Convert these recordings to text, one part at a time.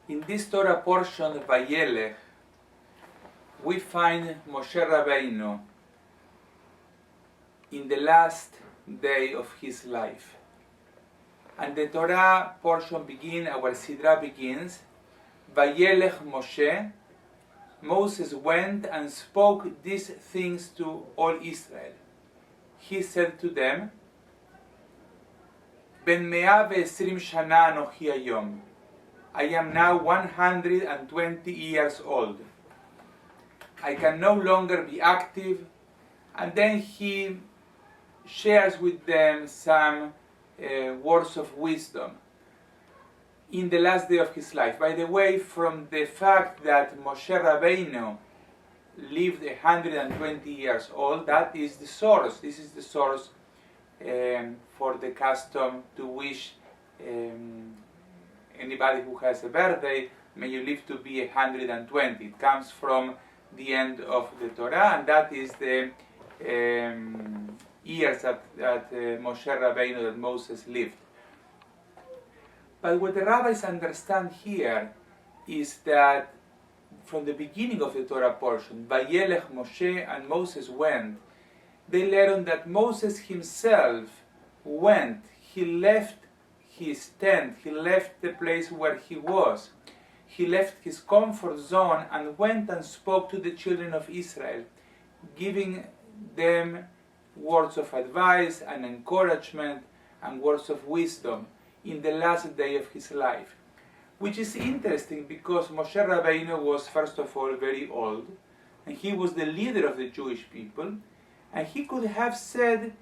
In this Torah portion, Vayelech, we find Moshe Rabbeinu in the last day of his life. And the Torah portion begins, our Sidra begins, Vayelech Moshe, Moses went and spoke these things to all Israel. He said to them, Ben 120 shana anochi hayom. I am now 120 years old. I can no longer be active. And then he shares with them some words of wisdom in the last day of his life. By the way, from the fact that Moshe Rabbeinu lived 120 years old, that is the source. This is the source for the custom to wish anybody who has a birthday, may you live to be 120. It comes from the end of the Torah, and that is the years that Moshe Rabbeinu, that Moses lived. But what the rabbis understand here is that from the beginning of the Torah portion, Vayelech Moshe, and Moses went, they learn that Moses himself went. He left his tent, he left the place where he was. He left his comfort zone and went and spoke to the children of Israel, giving them words of advice and encouragement and words of wisdom in the last day of his life. Which is interesting because Moshe Rabbeinu was first of all very old, and he was the leader of the Jewish people, and he could have said,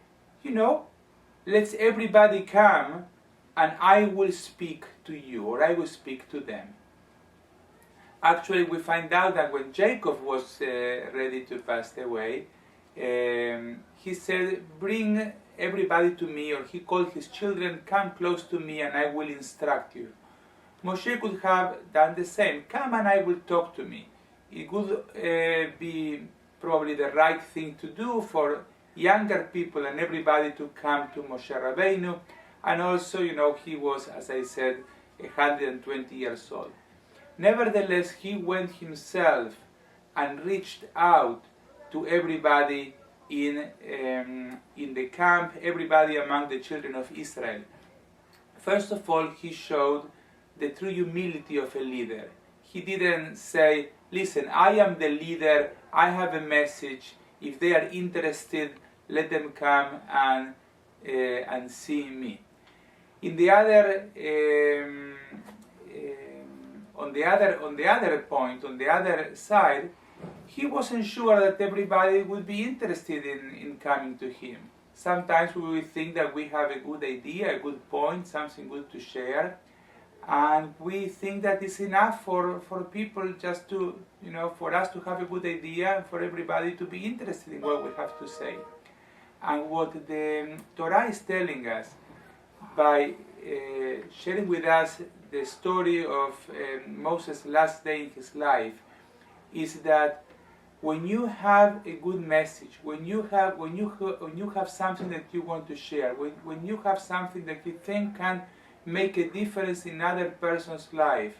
let's everybody come and I will speak to you, or I will speak to them. Actually, we find out that when Jacob was ready to pass away, he said, bring everybody to me, or he called his children, come close to me and I will instruct you. Moshe could have done the same, come and I will talk to me. It would be probably the right thing to do for younger people and everybody to come to Moshe Rabbeinu. And also, he was, as I said, 120 years old. Nevertheless, he went himself and reached out to everybody in the camp, everybody among the children of Israel. First of all, he showed the true humility of a leader. He didn't say, listen, I am the leader, I have a message, if they are interested, let them come and see me. In the other, on the other side, he wasn't sure that everybody would be interested in coming to him. Sometimes we will think that we have a good idea, a good point, something good to share, and we think that it's enough for people just to, for us to have a good idea and for everybody to be interested in what we have to say. And what the Torah is telling us by sharing with us the story of Moses' last day in his life is that when you have a good message, when you have something that you want to share, when you have something that you think can make a difference in another person's life,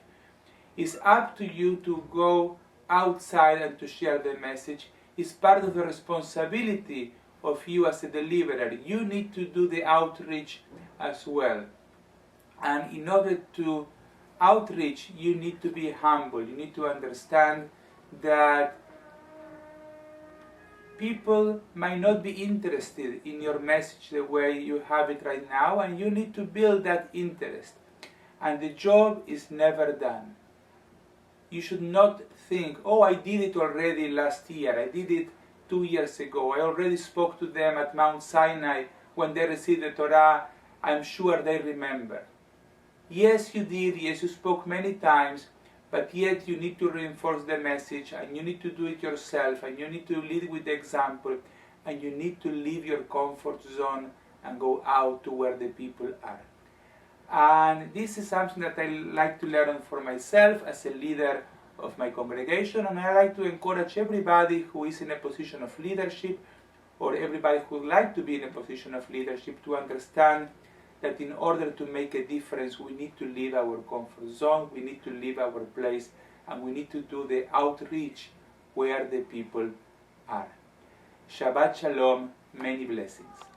it's up to you to go outside and to share the message. It's part of the responsibility of you as a deliverer. You need to do the outreach as well. And in order to outreach, you need to be humble. You need to understand that people might not be interested in your message the way you have it right now, and you need to build that interest. And the job is never done. You should not think, oh, I did it already last year, I did it 2 years ago, I already spoke to them at Mount Sinai when they received the Torah, I'm sure they remember. Yes, you did, yes, you spoke many times, but yet you need to reinforce the message, and you need to do it yourself, and you need to lead with the example, and you need to leave your comfort zone and go out to where the people are. And this is something that I like to learn for myself as a leader of my congregation, and I like to encourage everybody who is in a position of leadership, or everybody who would like to be in a position of leadership, to understand that in order to make a difference, we need to leave our comfort zone, we need to leave our place, and we need to do the outreach where the people are. Shabbat Shalom, many blessings.